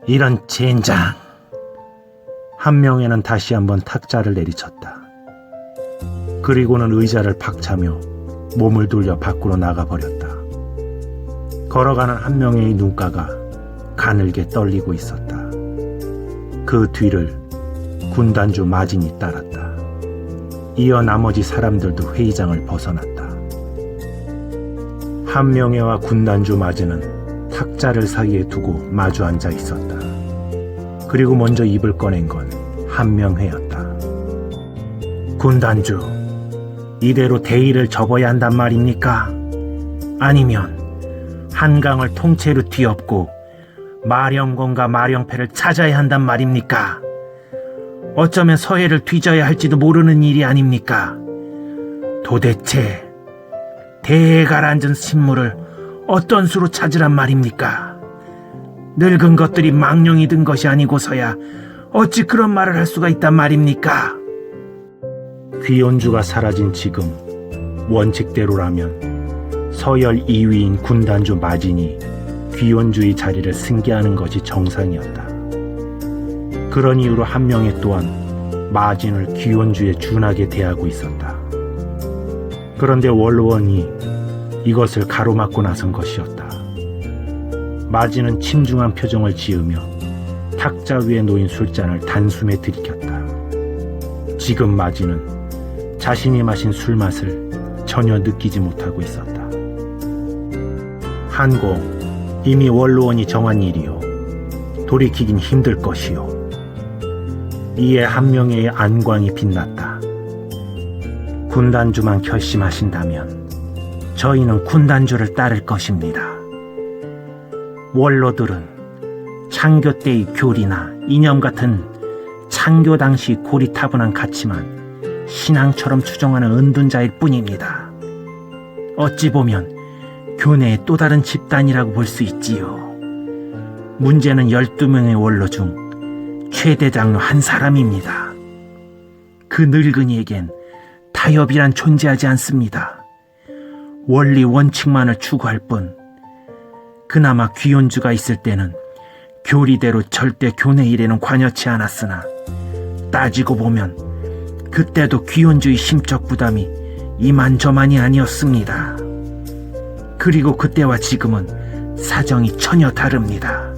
이런 젠장. 한 명에는 다시 한번 탁자를 내리쳤다. 그리고는 의자를 박차며 몸을 돌려 밖으로 나가버렸다. 걸어가는 한 명의 눈가가 가늘게 떨리고 있었다. 그 뒤를 군단주 마진이 따랐다. 이어 나머지 사람들도 회의장을 벗어났다. 한명회와 군단주 마진은 탁자를 사이에 두고 마주 앉아 있었다. 그리고 먼저 입을 꺼낸 건 한명회였다. 군단주, 이대로 대의를 접어야 한단 말입니까? 아니면 한강을 통째로 뒤엎고 마령공과 마령패를 찾아야 한단 말입니까? 어쩌면 서해를 뒤져야 할지도 모르는 일이 아닙니까? 도대체 대에 가라앉은 신물을 어떤 수로 찾으란 말입니까? 늙은 것들이 망령이 든 것이 아니고서야 어찌 그런 말을 할 수가 있단 말입니까? 귀원주가 사라진 지금 원칙대로라면 서열 2위인 군단주 마진이 귀원주의 자리를 승계하는 것이 정상이었다. 그런 이유로 한명회 또한 마진을 귀원주에 준하게 대하고 있었다. 그런데 원로원이 이것을 가로막고 나선 것이었다. 마진은 침중한 표정을 지으며 탁자 위에 놓인 술잔을 단숨에 들이켰다. 지금 마진은 자신이 마신 술맛을 전혀 느끼지 못하고 있었다. 한공, 이미 원로원이 정한 일이요. 돌이키긴 힘들 것이요. 이에 한명회의 안광이 빛났다. 군단주만 결심하신다면 저희는 군단주를 따를 것입니다. 원로들은 창교 때의 교리나 이념 같은 창교 당시 고리타분한 가치만 신앙처럼 추정하는 은둔자일 뿐입니다. 어찌 보면 교내의 또 다른 집단이라고 볼 수 있지요. 문제는 12명의 원로 중 최대 장로 한 사람입니다. 그 늙은이에겐 타협이란 존재하지 않습니다. 원리 원칙만을 추구할 뿐, 그나마 귀원주가 있을 때는 교리대로 절대 교내 일에는 관여치 않았으나 따지고 보면 그때도 귀원주의 심적 부담이 이만저만이 아니었습니다. 그리고 그때와 지금은 사정이 전혀 다릅니다.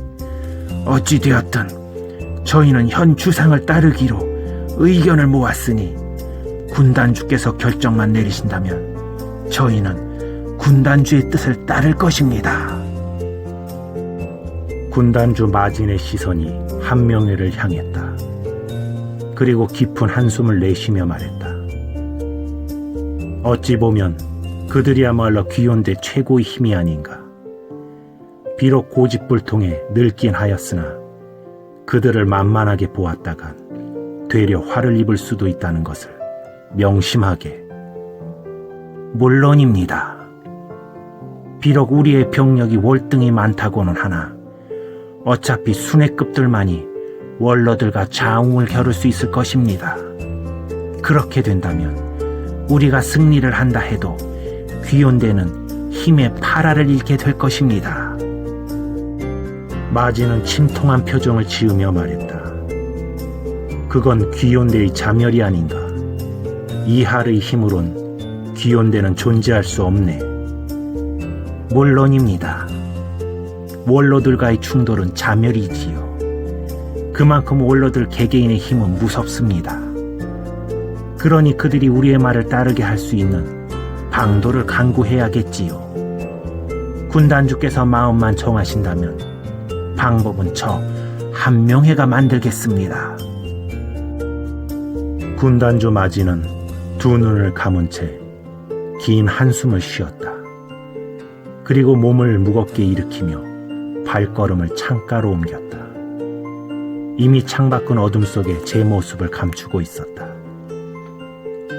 어찌되었든 저희는 현 주상을 따르기로 의견을 모았으니 군단주께서 결정만 내리신다면 저희는 군단주의 뜻을 따를 것입니다. 군단주 마진의 시선이 한명회를 향했다. 그리고 깊은 한숨을 내쉬며 말했다. 어찌 보면 그들이야말로 귀원대 최고의 힘이 아닌가. 비록 고집불통에 늙긴 하였으나 그들을 만만하게 보았다간 되려 화를 입을 수도 있다는 것을 명심하게. 물론입니다. 비록 우리의 병력이 월등히 많다고는 하나 어차피 순회급들만이 원로들과 자웅을 겨룰 수 있을 것입니다. 그렇게 된다면 우리가 승리를 한다 해도 귀원대는 힘의 파라를 잃게 될 것입니다. 마진은 침통한 표정을 지으며 말했다. 그건 귀원대의 자멸이 아닌가. 이하의 힘으론 귀원대는 존재할 수 없네. 물론입니다. 원로들과의 충돌은 자멸이지요. 그만큼 원로들 개개인의 힘은 무섭습니다. 그러니 그들이 우리의 말을 따르게 할 수 있는 방도를 강구해야겠지요. 군단주께서 마음만 정하신다면 방법은 저 한명회가 만들겠습니다. 군단주 마진은 두 눈을 감은 채 긴 한숨을 쉬었다. 그리고 몸을 무겁게 일으키며 발걸음을 창가로 옮겼다. 이미 창밖은 어둠 속에 제 모습을 감추고 있었다.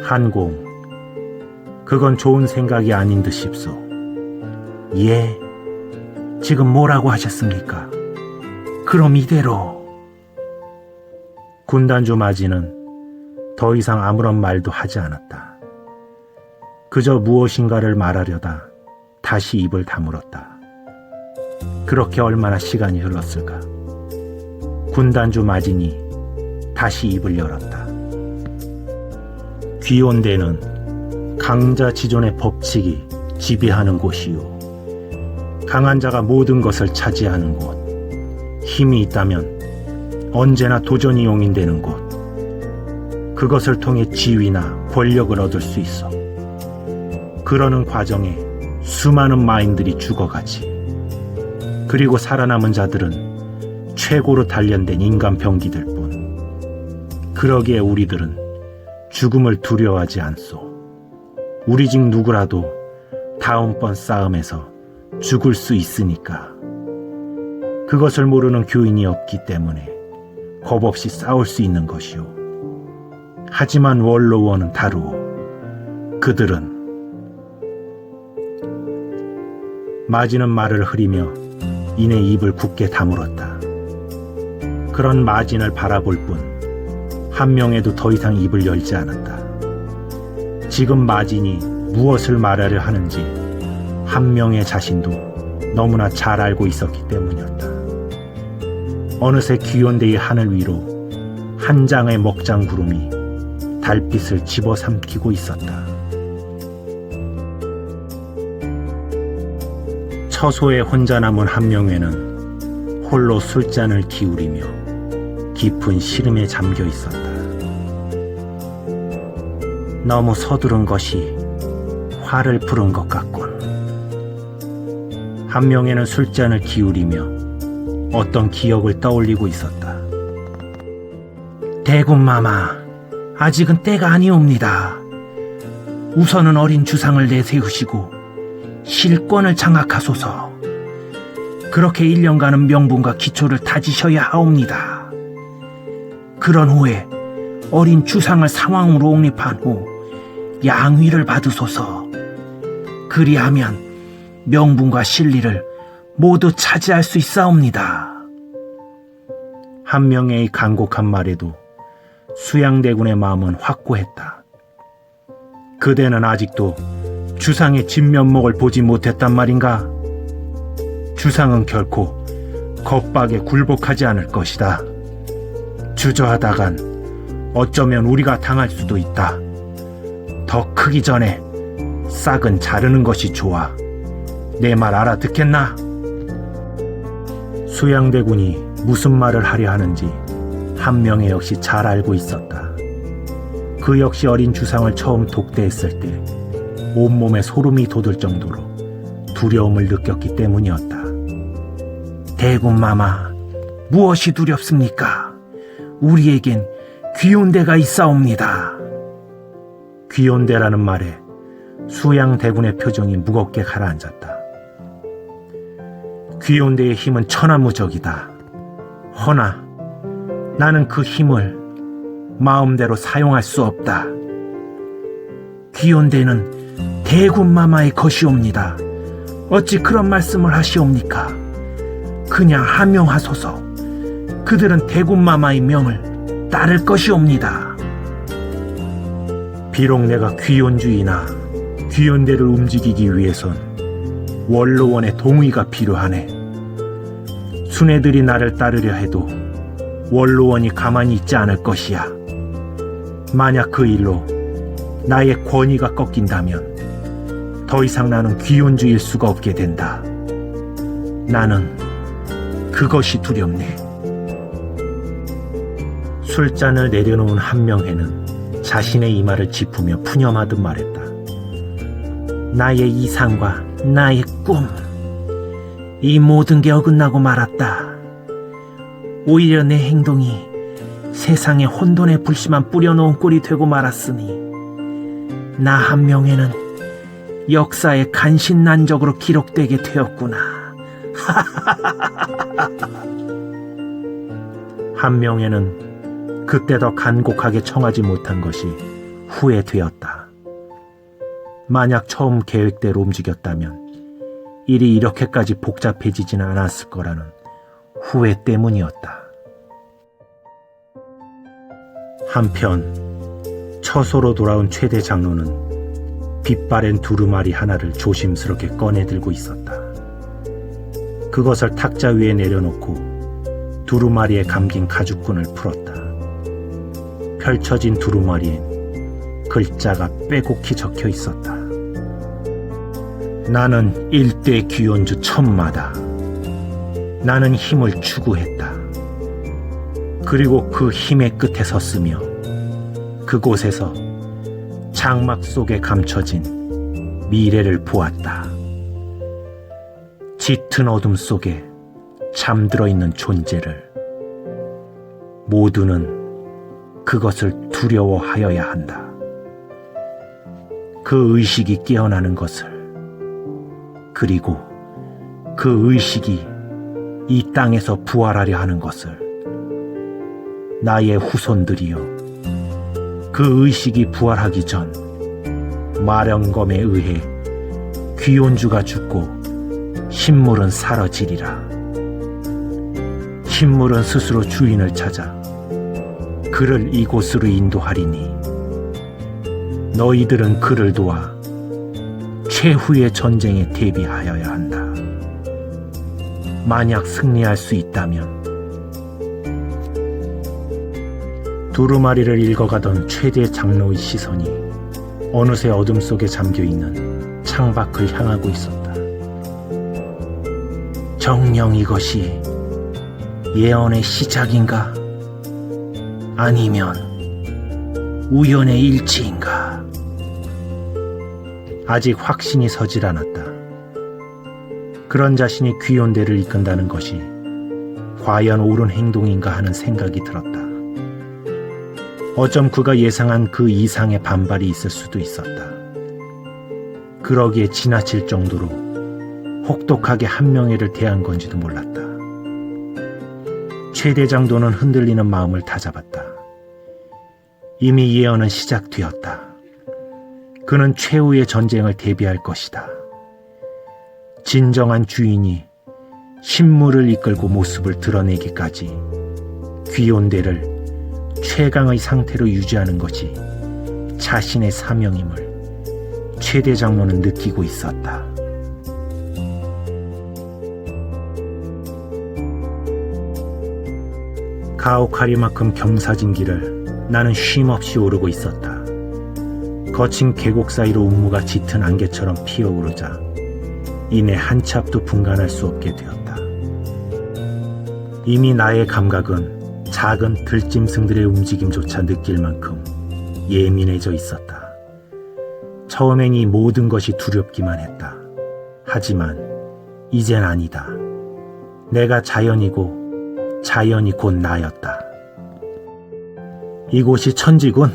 한공, 그건 좋은 생각이 아닌 듯 싶소. 예, 지금 뭐라고 하셨습니까? 그럼 이대로. 군단주 마진은 더 이상 아무런 말도 하지 않았다. 그저 무엇인가를 말하려다 다시 입을 다물었다. 그렇게 얼마나 시간이 흘렀을까? 군단주 마진이 다시 입을 열었다. 귀원대는 강자지존의 법칙이 지배하는 곳이요, 강한 자가 모든 것을 차지하는 곳, 힘이 있다면 언제나 도전이 용인되는 곳, 그것을 통해 지위나 권력을 얻을 수 있어. 그러는 과정에 수많은 마인들이 죽어가지. 그리고 살아남은 자들은 최고로 단련된 인간 병기들 뿐. 그러기에 우리들은 죽음을 두려워하지 않소. 우리 중 누구라도 다음번 싸움에서 죽을 수 있으니까. 그것을 모르는 교인이 없기 때문에 겁없이 싸울 수 있는 것이오. 하지만 원로원은 다르오. 그들은 마진은 말을 흐리며 이내 입을 굳게 다물었다. 그런 마진을 바라볼 뿐 한명에도 더 이상 입을 열지 않았다. 지금 마진이 무엇을 말하려 하는지 한명의 자신도 너무나 잘 알고 있었기 때문이었다. 어느새 귀원대의 하늘 위로 한 장의 먹장 구름이 달빛을 집어삼키고 있었다. 처소에 혼자 남은 한명회는 홀로 술잔을 기울이며 깊은 시름에 잠겨 있었다. 너무 서두른 것이 화를 부른 것 같군. 한명회는 술잔을 기울이며 어떤 기억을 떠올리고 있었다. 대군마마, 아직은 때가 아니옵니다. 우선은 어린 주상을 내세우시고 실권을 장악하소서. 그렇게 1년간은 명분과 기초를 다지셔야 하옵니다. 그런 후에 어린 주상을 상왕으로 옹립한 후 양위를 받으소서. 그리하면 명분과 실리를 모두 차지할 수 있사옵니다. 한명회의 간곡한 말에도 수양대군의 마음은 확고했다. 그대는 아직도 주상의 진면목을 보지 못했단 말인가? 주상은 결코 겁박에 굴복하지 않을 것이다. 주저하다간 어쩌면 우리가 당할 수도 있다. 더 크기 전에 싹은 자르는 것이 좋아. 내 말 알아듣겠나? 수양대군이 무슨 말을 하려 하는지 한명회 역시 잘 알고 있었다. 그 역시 어린 주상을 처음 독대했을 때 온몸에 소름이 돋을 정도로 두려움을 느꼈기 때문이었다. 대군마마, 무엇이 두렵습니까? 우리에겐 귀온대가 있사옵니다. 귀온대라는 말에 수양대군의 표정이 무겁게 가라앉았다. 귀온대의 힘은 천하무적이다. 허나 나는 그 힘을 마음대로 사용할 수 없다. 귀온대는 대군마마의 것이옵니다. 어찌 그런 말씀을 하시옵니까? 그냥 하명하소서. 그들은 대군마마의 명을 따를 것이옵니다. 비록 내가 귀온주의나 귀온대를 움직이기 위해선 원로원의 동의가 필요하네. 순애들이 나를 따르려 해도 원로원이 가만히 있지 않을 것이야. 만약 그 일로 나의 권위가 꺾인다면 더 이상 나는 귀온주일 수가 없게 된다. 나는 그것이 두렵네. 술잔을 내려놓은 한명회는 자신의 이마를 짚으며 푸념하듯 말했다. 나의 이상과 나의 꿈, 이 모든 게 어긋나고 말았다. 오히려 내 행동이 세상에 혼돈의 불씨만 뿌려놓은 꼴이 되고 말았으니 나 한명회는 역사에 간신난적으로 기록되게 되었구나. 한명회는 그때 더 간곡하게 청하지 못한 것이 후회되었다. 만약 처음 계획대로 움직였다면 일이 이렇게까지 복잡해지지는 않았을 거라는 후회 때문이었다. 한편 처소로 돌아온 최대 장로는 빛바랜 두루마리 하나를 조심스럽게 꺼내 들고 있었다. 그것을 탁자 위에 내려놓고 두루마리에 감긴 가죽끈을 풀었다. 펼쳐진 두루마리엔 글자가 빼곡히 적혀 있었다. 나는 일대 귀원주 천마다. 나는 힘을 추구했다. 그리고 그 힘의 끝에 섰으며 그곳에서 장막 속에 감춰진 미래를 보았다. 짙은 어둠 속에 잠들어 있는 존재를. 모두는 그것을 두려워하여야 한다. 그 의식이 깨어나는 것을. 그리고 그 의식이 이 땅에서 부활하려 하는 것을. 나의 후손들이여, 그 의식이 부활하기 전 마령검에 의해 귀혼주가 죽고 신물은 사라지리라. 신물은 스스로 주인을 찾아 그를 이곳으로 인도하리니 너희들은 그를 도와 최후의 전쟁에 대비하여야 한다. 만약 승리할 수 있다면. 두루마리를 읽어가던 최대 장로의 시선이 어느새 어둠 속에 잠겨있는 창밖을 향하고 있었다. 정녕 이것이 예언의 시작인가? 아니면 우연의 일치인가? 아직 확신이 서질 않았다. 그런 자신이 귀혼대를 이끈다는 것이 과연 옳은 행동인가 하는 생각이 들었다. 어쩜 그가 예상한 그 이상의 반발이 있을 수도 있었다. 그러기에 지나칠 정도로 혹독하게 한 명회를 대한 건지도 몰랐다. 최대장도는 흔들리는 마음을 다잡았다. 이미 예언은 시작되었다. 그는 최후의 전쟁을 대비할 것이다. 진정한 주인이 신물을 이끌고 모습을 드러내기까지 귀혼대를 최강의 상태로 유지하는 것이 자신의 사명임을 최대장로는 느끼고 있었다. 가오카리만큼 경사진 길을 나는 쉼없이 오르고 있었다. 거친 계곡 사이로 운무가 짙은 안개처럼 피어오르자 이내 한 치 앞도 분간할 수 없게 되었다. 이미 나의 감각은 작은 들짐승들의 움직임조차 느낄 만큼 예민해져 있었다. 처음엔 이 모든 것이 두렵기만 했다. 하지만 이젠 아니다. 내가 자연이고 자연이 곧 나였다. 이곳이 천지군.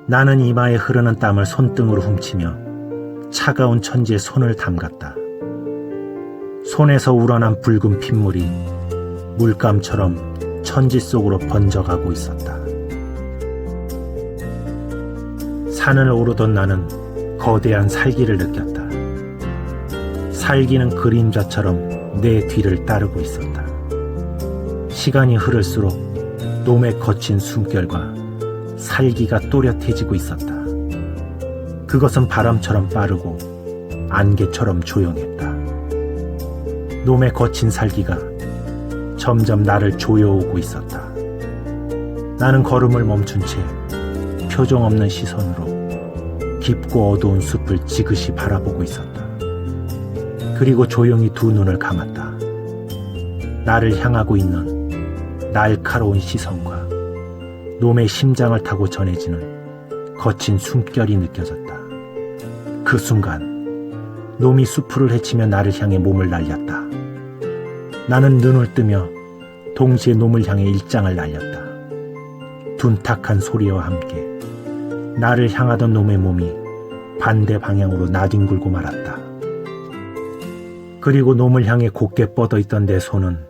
나는 이마에 흐르는 땀을 손등으로 훔치며 차가운 천지에 손을 담갔다. 손에서 우러난 붉은 핏물이 물감처럼 천지 속으로 번져가고 있었다. 산을 오르던 나는 거대한 살기를 느꼈다. 살기는 그림자처럼 내 뒤를 따르고 있었다. 시간이 흐를수록 놈의 거친 숨결과 살기가 또렷해지고 있었다. 그것은 바람처럼 빠르고 안개처럼 조용했다. 놈의 거친 살기가 점점 나를 조여오고 있었다. 나는 걸음을 멈춘 채 표정 없는 시선으로 깊고 어두운 숲을 지그시 바라보고 있었다. 그리고 조용히 두 눈을 감았다. 나를 향하고 있는 날카로운 시선과 놈의 심장을 타고 전해지는 거친 숨결이 느껴졌다. 그 순간 놈이 숲을 헤치며 나를 향해 몸을 날렸다. 나는 눈을 뜨며 동시에 놈을 향해 일장을 날렸다. 둔탁한 소리와 함께 나를 향하던 놈의 몸이 반대 방향으로 나뒹굴고 말았다. 그리고 놈을 향해 곧게 뻗어있던 내 손은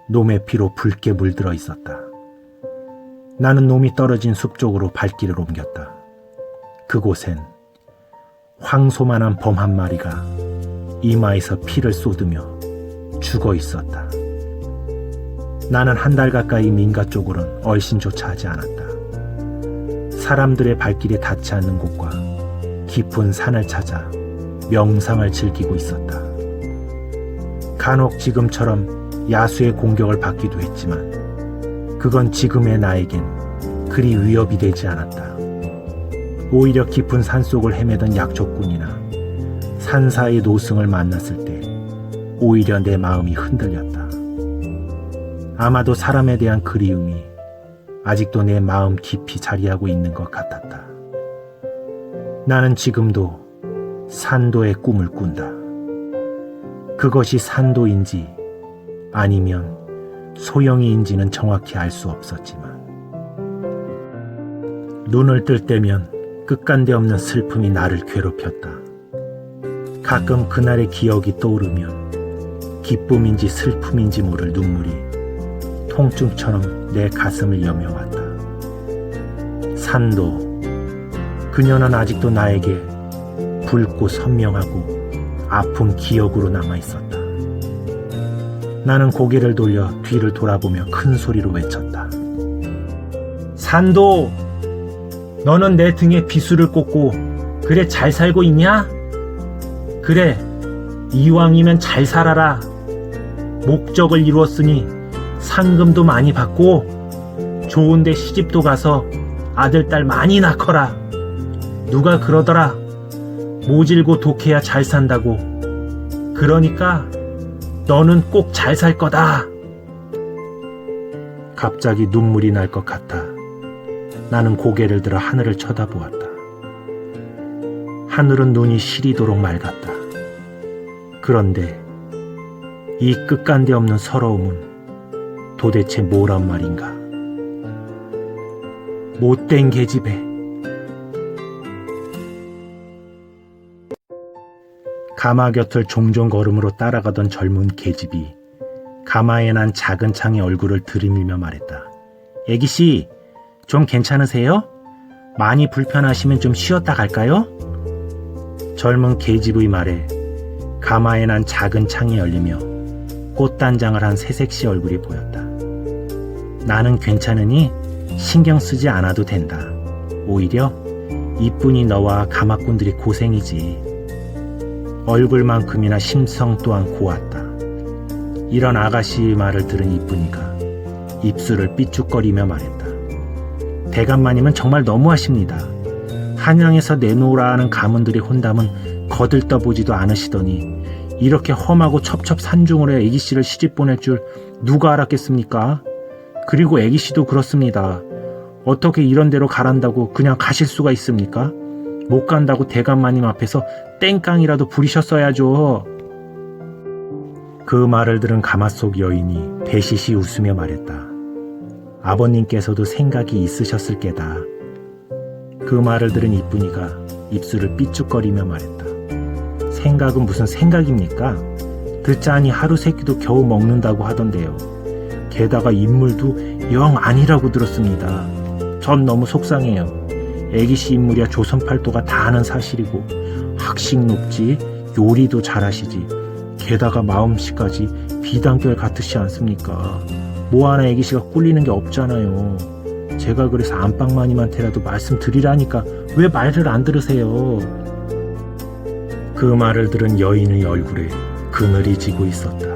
놈의 피로 붉게 물들어 있었다. 나는 놈이 떨어진 숲 쪽으로 발길을 옮겼다. 그곳엔 황소만한 범 한 마리가 이마에서 피를 쏟으며 죽어 있었다. 나는 한 달 가까이 민가 쪽으로는 얼씬조차 하지 않았다. 사람들의 발길이 닿지 않는 곳과 깊은 산을 찾아 명상을 즐기고 있었다. 간혹 지금처럼 야수의 공격을 받기도 했지만 그건 지금의 나에겐 그리 위협이 되지 않았다. 오히려 깊은 산속을 헤매던 약초꾼이나 산사의 노승을 만났을 때 오히려 내 마음이 흔들렸다. 아마도 사람에 대한 그리움이 아직도 내 마음 깊이 자리하고 있는 것 같았다. 나는 지금도 산도의 꿈을 꾼다. 그것이 산도인지 아니면 소영이인지는 정확히 알 수 없었지만 눈을 뜰 때면 끝간데없는 슬픔이 나를 괴롭혔다. 가끔 그날의 기억이 떠오르면 기쁨인지 슬픔인지 모를 눈물이 통증처럼 내 가슴을 여며왔다. 산도, 그녀는 아직도 나에게 붉고 선명하고 아픈 기억으로 남아있었다. 나는 고개를 돌려 뒤를 돌아보며 큰 소리로 외쳤다. 산도! 너는 내 등에 비수를 꽂고 그래 잘 살고 있냐? 그래, 이왕이면 잘 살아라. 목적을 이루었으니 상금도 많이 받고 좋은데 시집도 가서 아들, 딸 많이 낳거라. 누가 그러더라. 모질고 독해야 잘 산다고. 그러니까 너는 꼭 잘 살 거다. 갑자기 눈물이 날 것 같아 나는 고개를 들어 하늘을 쳐다보았다. 하늘은 눈이 시리도록 맑았다. 그런데 이 끝간데 없는 서러움은 도대체 뭐란 말인가? 못된 계집애. 가마 곁을 종종 걸음으로 따라가던 젊은 계집이 가마에 난 작은 창의 얼굴을 들이밀며 말했다. 애기씨, 좀 괜찮으세요? 많이 불편하시면 좀 쉬었다 갈까요? 젊은 계집의 말에 가마에 난 작은 창이 열리며 꽃단장을 한 새색시 얼굴이 보였다. 나는 괜찮으니 신경 쓰지 않아도 된다. 오히려 이쁜이 너와 가마꾼들이 고생이지. 얼굴만큼이나 심성 또한 고왔다. 이런 아가씨의 말을 들은 이쁜이가 입술을 삐죽거리며 말했다. 대감마님은 정말 너무하십니다. 한양에서 내놓으라 하는 가문들의 혼담은 거들떠보지도 않으시더니 이렇게 험하고 첩첩산중으로 애기씨를 시집 보낼 줄 누가 알았겠습니까? 그리고 애기씨도 그렇습니다. 어떻게 이런 데로 가란다고 그냥 가실 수가 있습니까? 못 간다고 대감마님 앞에서 땡깡이라도 부리셨어야죠. 그 말을 들은 가마 속 여인이 배시시 웃으며 말했다. 아버님께서도 생각이 있으셨을 게다. 그 말을 들은 이쁜이가 입술을 삐죽거리며 말했다. 생각은 무슨 생각입니까? 듣자니 하루 세끼도 겨우 먹는다고 하던데요. 게다가 인물도 영 아니라고 들었습니다. 전 너무 속상해요. 애기씨 인물이야 조선팔도가 다 아는 사실이고 학식 높지 요리도 잘하시지 게다가 마음씨까지 비단결 같으시 않습니까? 뭐 하나 애기씨가 꿀리는 게 없잖아요. 제가 그래서 안방마님한테라도 말씀드리라니까 왜 말을 안 들으세요? 그 말을 들은 여인의 얼굴에 그늘이 지고 있었다.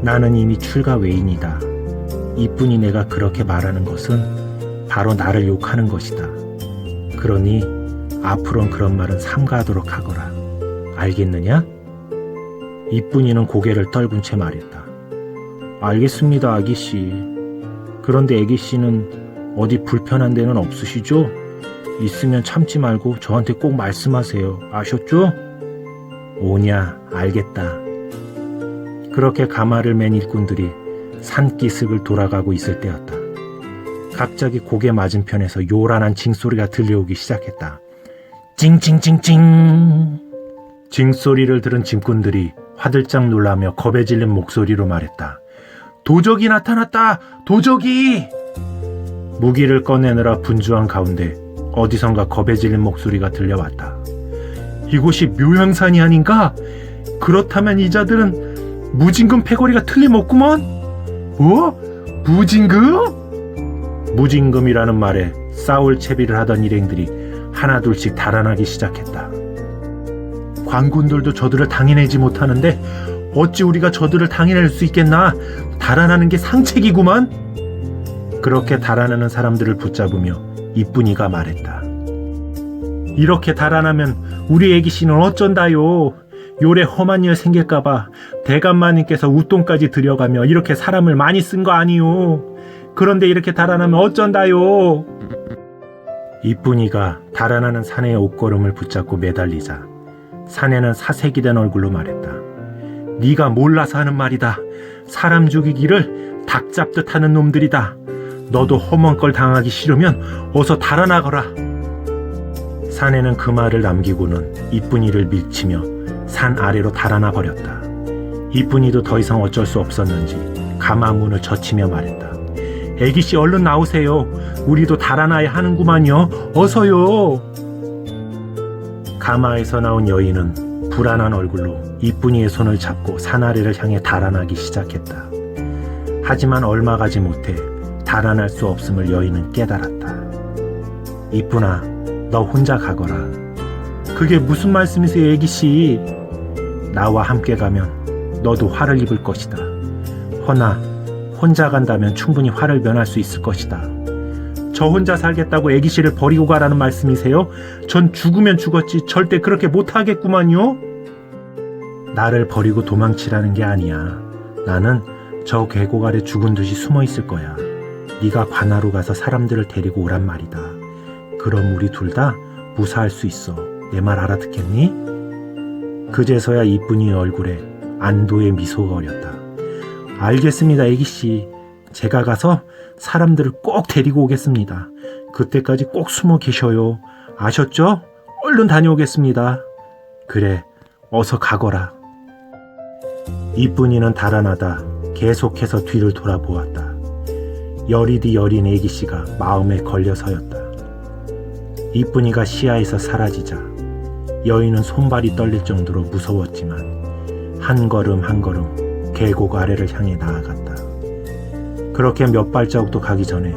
나는 이미 출가 외인이다. 이뿐이 내가 그렇게 말하는 것은 바로 나를 욕하는 것이다. 그러니 앞으로는 그런 말은 삼가하도록 하거라. 알겠느냐? 이뿐이는 고개를 떨군 채 말했다. 알겠습니다, 아기씨. 그런데 아기씨는 어디 불편한 데는 없으시죠? 있으면 참지 말고 저한테 꼭 말씀하세요. 아셨죠? 오냐, 알겠다. 그렇게 가마를 맨 일꾼들이 산기슭을 돌아가고 있을 때였다. 갑자기 고개 맞은편에서 요란한 징소리가 들려오기 시작했다. 징징징징. 징소리를 들은 짐꾼들이 화들짝 놀라며 겁에 질린 목소리로 말했다. 도적이 나타났다! 도적이! 무기를 꺼내느라 분주한 가운데 어디선가 겁에 질린 목소리가 들려왔다. 이곳이 묘향산이 아닌가? 그렇다면 이 자들은 무징금 패거리가 틀림없구먼? 무징금? 무징금이라는 말에 싸울 채비를 하던 일행들이 하나둘씩 달아나기 시작했다. 관군들도 저들을 당해내지 못하는데 어찌 우리가 저들을 당해낼 수 있겠나? 달아나는 게 상책이구만. 그렇게 달아나는 사람들을 붙잡으며 이쁜이가 말했다. 이렇게 달아나면 우리 애기씨는 어쩐다요? 요래 험한 일 생길까봐 대감마님께서 웃돈까지 들여가며 이렇게 사람을 많이 쓴 거 아니요? 그런데 이렇게 달아나면 어쩐다요? 이쁜이가 달아나는 사내의 옷걸음을 붙잡고 매달리자 사내는 사색이 된 얼굴로 말했다. 네가 몰라서 하는 말이다. 사람 죽이기를 닭 잡듯 하는 놈들이다. 너도 험한 걸 당하기 싫으면 어서 달아나거라. 사내는 그 말을 남기고는 이쁜이를 밀치며 산 아래로 달아나 버렸다. 이쁜이도 더 이상 어쩔 수 없었는지 가마 문을 젖히며 말했다. 애기씨 얼른 나오세요. 우리도 달아나야 하는구만요. 어서요. 가마에서 나온 여인은 불안한 얼굴로 이쁜이의 손을 잡고 산 아래를 향해 달아나기 시작했다. 하지만 얼마 가지 못해 달아날 수 없음을 여인은 깨달았다. 이쁜아, 너 혼자 가거라. 그게 무슨 말씀이세요, 애기씨? 나와 함께 가면 너도 화를 입을 것이다. 허나 혼자 간다면 충분히 화를 면할 수 있을 것이다. 저 혼자 살겠다고 애기씨를 버리고 가라는 말씀이세요? 전 죽으면 죽었지 절대 그렇게 못하겠구만요. 나를 버리고 도망치라는 게 아니야. 나는 저 계곡 아래 죽은 듯이 숨어 있을 거야. 네가 관하로 가서 사람들을 데리고 오란 말이다. 그럼 우리 둘 다 무사할 수 있어. 내 말 알아듣겠니? 그제서야 이쁜이의 얼굴에 안도의 미소가 어렸다. 알겠습니다, 애기씨. 제가 가서 사람들을 꼭 데리고 오겠습니다. 그때까지 꼭 숨어 계셔요. 아셨죠? 얼른 다녀오겠습니다. 그래, 어서 가거라. 이쁜이는 달아나다 계속해서 뒤를 돌아보았다. 여리디 여린 애기씨가 마음에 걸려서였다. 이쁜이가 시야에서 사라지자 여인은 손발이 떨릴 정도로 무서웠지만 한 걸음 한 걸음 계곡 아래를 향해 나아갔다. 그렇게 몇 발자국도 가기 전에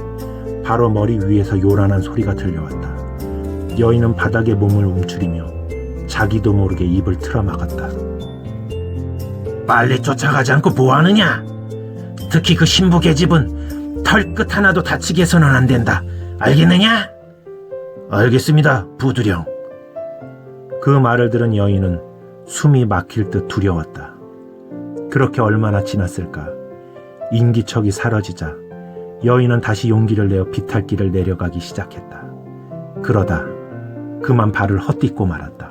바로 머리 위에서 요란한 소리가 들려왔다. 여인은 바닥에 몸을 움츠리며 자기도 모르게 입을 틀어막았다. 빨리 쫓아가지 않고 뭐하느냐? 특히 그 신부 계집은 털끝 하나도 다치게 해서는 안 된다. 알겠느냐? 알겠습니다, 부두령. 그 말을 들은 여인은 숨이 막힐 듯 두려웠다. 그렇게 얼마나 지났을까? 인기척이 사라지자 여인은 다시 용기를 내어 비탈길을 내려가기 시작했다. 그러다 그만 발을 헛디고 말았다.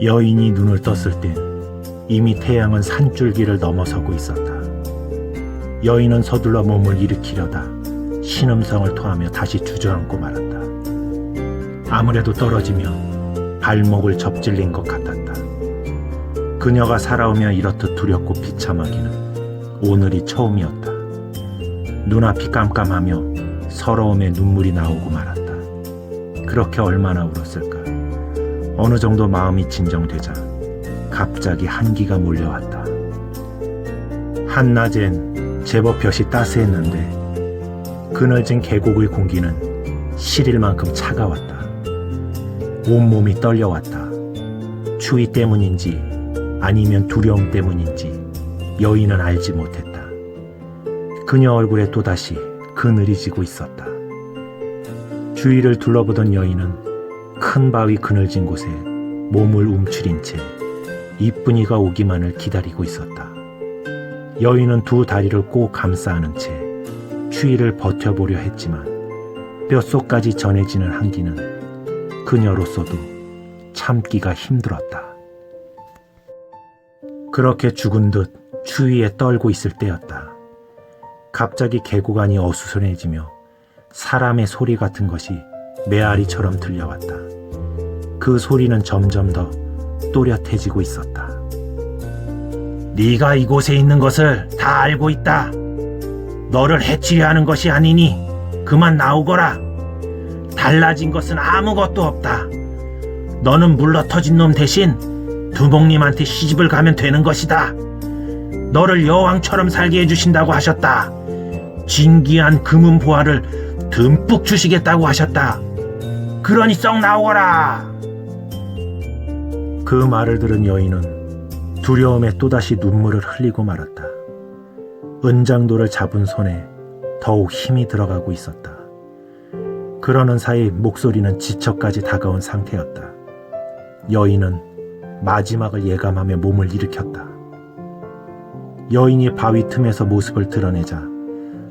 여인이 눈을 떴을 땐 이미 태양은 산줄기를 넘어서고 있었다. 여인은 서둘러 몸을 일으키려다 신음성을 토하며 다시 주저앉고 말았다. 아무래도 떨어지며 발목을 접질린 것 같았다. 그녀가 살아오며 이렇듯 두렵고 비참하기는 오늘이 처음이었다. 눈앞이 깜깜하며 서러움에 눈물이 나오고 말았다. 그렇게 얼마나 울었을까. 어느 정도 마음이 진정되자 갑자기 한기가 몰려왔다. 한낮엔 제법 볕이 따스했는데 그늘진 계곡의 공기는 시릴 만큼 차가웠다. 온몸이 떨려왔다. 추위 때문인지 아니면 두려움 때문인지 여인은 알지 못했다. 그녀 얼굴에 또다시 그늘이 지고 있었다. 주위를 둘러보던 여인은 큰 바위 그늘진 곳에 몸을 움츠린 채 이쁜이가 오기만을 기다리고 있었다. 여인은 두 다리를 꼭 감싸 안은 채 추위를 버텨보려 했지만 뼛속까지 전해지는 한기는 그녀로서도 참기가 힘들었다. 그렇게 죽은 듯 추위에 떨고 있을 때였다. 갑자기 계곡 안이 어수선해지며 사람의 소리 같은 것이 메아리처럼 들려왔다. 그 소리는 점점 더 또렷해지고 있었다. 네가 이곳에 있는 것을 다 알고 있다. 너를 해치려 하는 것이 아니니 그만 나오거라. 달라진 것은 아무것도 없다. 너는 물러터진 놈 대신 두목님한테 시집을 가면 되는 것이다. 너를 여왕처럼 살게 해주신다고 하셨다. 진귀한 금은 보화를 듬뿍 주시겠다고 하셨다. 그러니 썩 나오거라. 그 말을 들은 여인은 두려움에 또다시 눈물을 흘리고 말았다. 은장도를 잡은 손에 더욱 힘이 들어가고 있었다. 그러는 사이 목소리는 지쳐까지 다가온 상태였다. 여인은 마지막을 예감하며 몸을 일으켰다. 여인이 바위 틈에서 모습을 드러내자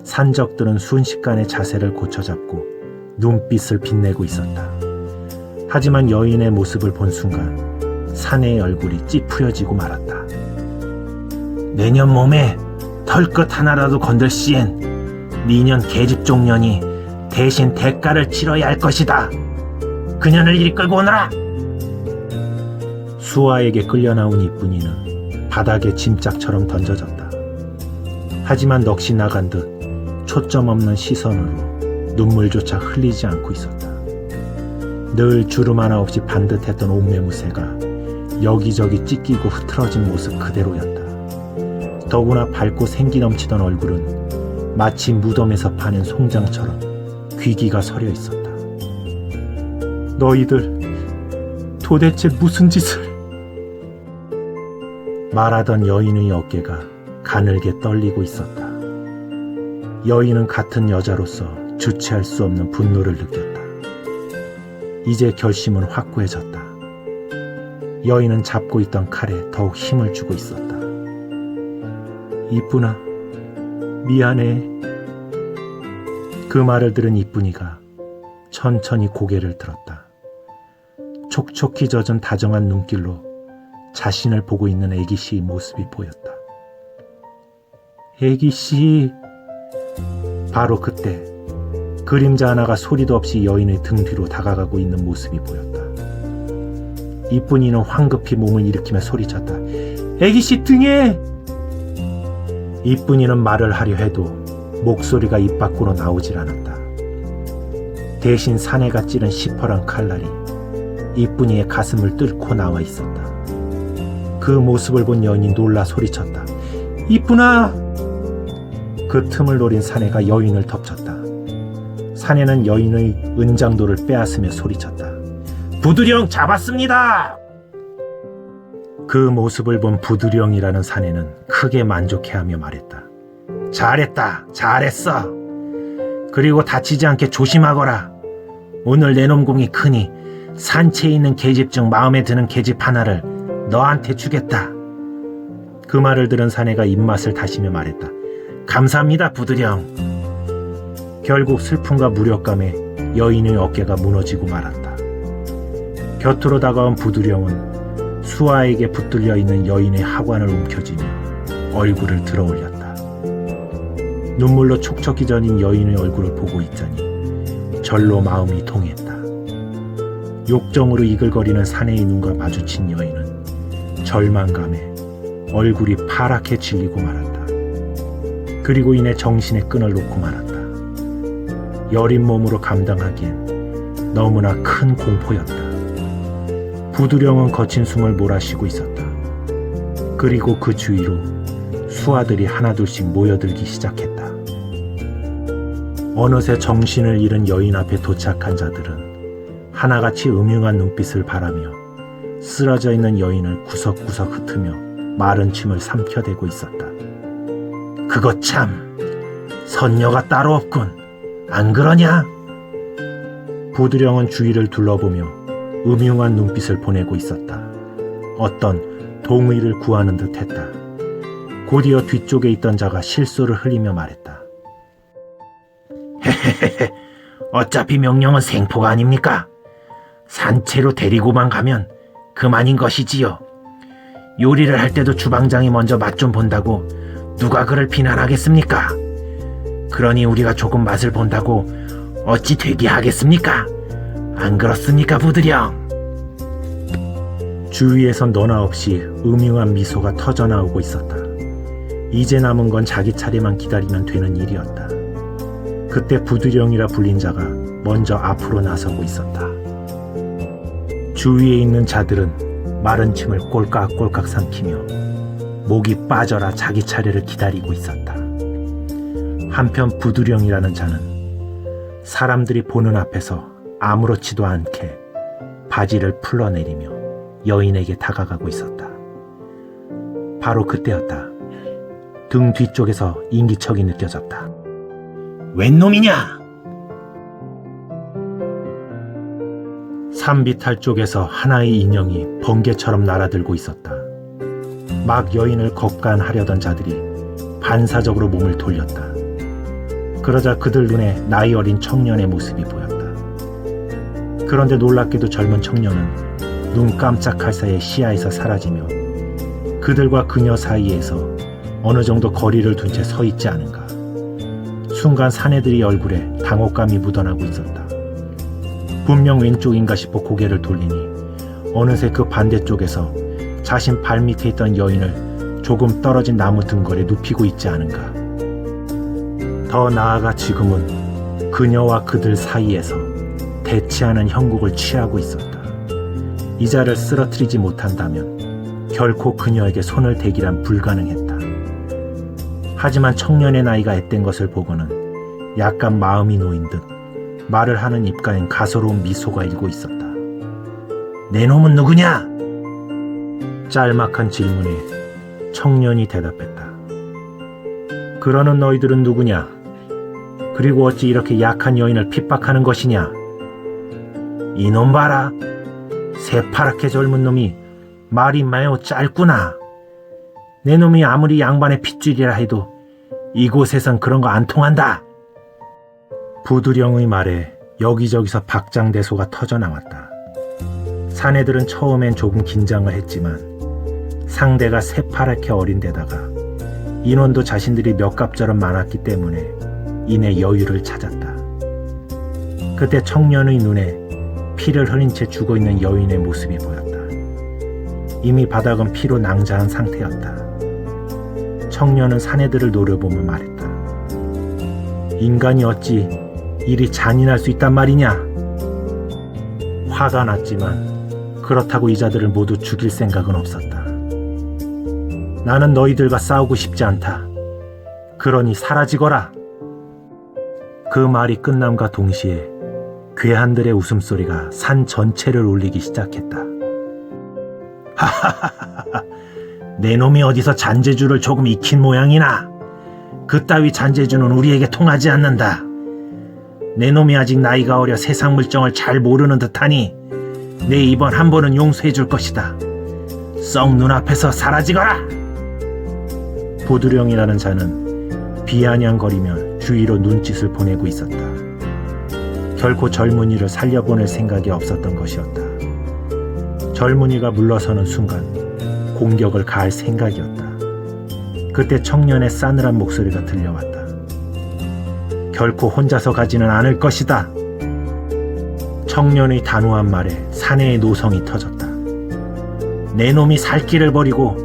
산적들은 순식간에 자세를 고쳐잡고 눈빛을 빛내고 있었다. 하지만 여인의 모습을 본 순간 사내의 얼굴이 찌푸려지고 말았다. 내년 몸에 털끝 하나라도 건들 시엔 미년 계집종년이 대신 대가를 치러야 할 것이다. 그년을 이리 끌고 오너라. 수아에게 끌려 나온 이쁜이는 바닥에 짐짝처럼 던져졌다. 하지만 넋이 나간 듯 초점 없는 시선으로 눈물조차 흘리지 않고 있었다. 늘 주름 하나 없이 반듯했던 옷매무새가 여기저기 찢기고 흐트러진 모습 그대로였다. 더구나 밝고 생기 넘치던 얼굴은 마치 무덤에서 파낸 송장처럼 귀기가 서려 있었다. 너희들 도대체 무슨 짓을... 말하던 여인의 어깨가 가늘게 떨리고 있었다. 여인은 같은 여자로서 주체할 수 없는 분노를 느꼈다. 이제 결심은 확고해졌다. 여인은 잡고 있던 칼에 더욱 힘을 주고 있었다. 이쁜아, 미안해. 그 말을 들은 이쁜이가 천천히 고개를 들었다. 촉촉히 젖은 다정한 눈길로 자신을 보고 있는 애기씨의 모습이 보였다. 애기씨... 바로 그때 그림자 하나가 소리도 없이 여인의 등 뒤로 다가가고 있는 모습이 보였다. 이쁜이는 황급히 몸을 일으키며 소리쳤다. 애기씨 등에! 이쁜이는 말을 하려 해도 목소리가 입 밖으로 나오질 않았다. 대신 사내가 찌른 시퍼런 칼날이 이쁜이의 가슴을 뚫고 나와 있었다. 그 모습을 본 여인이 놀라 소리쳤다. 이쁜아! 그 틈을 노린 사내가 여인을 덮쳤다. 사내는 여인의 은장도를 빼앗으며 소리쳤다. 부두령 잡았습니다! 그 모습을 본 부두령이라는 사내는 크게 만족해하며 말했다. 잘했다, 잘했어. 그리고 다치지 않게 조심하거라. 오늘 내 놈공이 크니 산채에 있는 계집 중 마음에 드는 계집 하나를 너한테 주겠다. 그 말을 들은 사내가 입맛을 다시며 말했다. 감사합니다, 부두령. 결국 슬픔과 무력감에 여인의 어깨가 무너지고 말았다. 곁으로 다가온 부두령은 수아에게 붙들려 있는 여인의 하관을 움켜쥐며 얼굴을 들어올렸다. 눈물로 촉촉히 젖은 여인의 얼굴을 보고 있자니 절로 마음이 통했다. 욕정으로 이글거리는 사내의 눈과 마주친 여인은 절망감에 얼굴이 파랗게 질리고 말았다. 그리고 이내 정신의 끈을 놓고 말았다. 여린 몸으로 감당하기엔 너무나 큰 공포였다. 부두령은 거친 숨을 몰아쉬고 있었다. 그리고 그 주위로 수아들이 하나둘씩 모여들기 시작했다. 어느새 정신을 잃은 여인 앞에 도착한 자들은 하나같이 음흉한 눈빛을 바라며 쓰러져 있는 여인을 구석구석 흩으며 마른 침을 삼켜대고 있었다. 그거 참 선녀가 따로 없군. 안 그러냐? 부두령은 주위를 둘러보며 음흉한 눈빛을 보내고 있었다. 어떤 동의를 구하는 듯 했다. 곧이어 뒤쪽에 있던 자가 실소를 흘리며 말했다. 헤헤헤헤, 어차피 명령은 생포가 아닙니까? 산채로 데리고만 가면 그만인 것이지요. 요리를 할 때도 주방장이 먼저 맛 좀 본다고 누가 그를 비난하겠습니까? 그러니 우리가 조금 맛을 본다고 어찌 되게 하겠습니까? 안 그렇습니까, 부두령? 주위에선 너나 없이 음흉한 미소가 터져나오고 있었다. 이제 남은 건 자기 차례만 기다리면 되는 일이었다. 그때 부두령이라 불린 자가 먼저 앞으로 나서고 있었다. 주위에 있는 자들은 마른 침을 꼴깍꼴깍 삼키며 목이 빠져라 자기 차례를 기다리고 있었다. 한편 부두령이라는 자는 사람들이 보는 앞에서 아무렇지도 않게 바지를 풀러내리며 여인에게 다가가고 있었다. 바로 그때였다. 등 뒤쪽에서 인기척이 느껴졌다. 웬 놈이냐? 산비탈 쪽에서 하나의 인형이 번개처럼 날아들고 있었다. 막 여인을 겁간하려던 자들이 반사적으로 몸을 돌렸다. 그러자 그들 눈에 나이 어린 청년의 모습이 보였다. 그런데 놀랍게도 젊은 청년은 눈 깜짝할 사이에 시야에서 사라지며 그들과 그녀 사이에서 어느 정도 거리를 둔 채 서 있지 않은가. 순간 사내들이 얼굴에 당혹감이 묻어나고 있었다. 분명 왼쪽인가 싶어 고개를 돌리니 어느새 그 반대쪽에서 자신 발밑에 있던 여인을 조금 떨어진 나무 등걸에 눕히고 있지 않은가. 더 나아가 지금은 그녀와 그들 사이에서 대치하는 형국을 취하고 있었다. 이자를 쓰러뜨리지 못한다면 결코 그녀에게 손을 대기란 불가능했다. 하지만 청년의 나이가 앳된 것을 보고는 약간 마음이 놓인 듯 말을 하는 입가엔 가소로운 미소가 일고 있었다. 내 놈은 누구냐? 짤막한 질문에 청년이 대답했다. 그러는 너희들은 누구냐? 그리고 어찌 이렇게 약한 여인을 핍박하는 것이냐? 이놈 봐라. 새파랗게 젊은 놈이 말이 매우 짧구나. 내 놈이 아무리 양반의 핏줄이라 해도 이곳에선 그런 거 안 통한다. 부두령의 말에 여기저기서 박장대소가 터져나왔다. 사내들은 처음엔 조금 긴장을 했지만 상대가 새파랗게 어린 데다가 인원도 자신들이 몇 갑절은 많았기 때문에 이내 여유를 찾았다. 그때 청년의 눈에 피를 흘린 채 죽어있는 여인의 모습이 보였다. 이미 바닥은 피로 낭자한 상태였다. 청년은 사내들을 노려보며 말했다. 인간이 어찌 이리 잔인할 수 있단 말이냐? 화가 났지만 그렇다고 이자들을 모두 죽일 생각은 없었다. 나는 너희들과 싸우고 싶지 않다. 그러니 사라지거라. 그 말이 끝남과 동시에 괴한들의 웃음소리가 산 전체를 울리기 시작했다. 하하하하, 내 놈이 어디서 잔재주를 조금 익힌 모양이나. 그따위 잔재주는 우리에게 통하지 않는다. 내 놈이 아직 나이가 어려 세상 물정을 잘 모르는 듯하니 내 이번 한 번은 용서해 줄 것이다. 썩 눈앞에서 사라지거라. 부두령이라는 자는 비아냥거리며 주위로 눈짓을 보내고 있었다. 결코 젊은이를 살려보낼 생각이 없었던 것이었다. 젊은이가 물러서는 순간 공격을 가할 생각이었다. 그때 청년의 싸늘한 목소리가 들려왔다. 결코 혼자서 가지는 않을 것이다. 청년의 단호한 말에 사내의 노성이 터졌다. 내 놈이 살 길을 버리고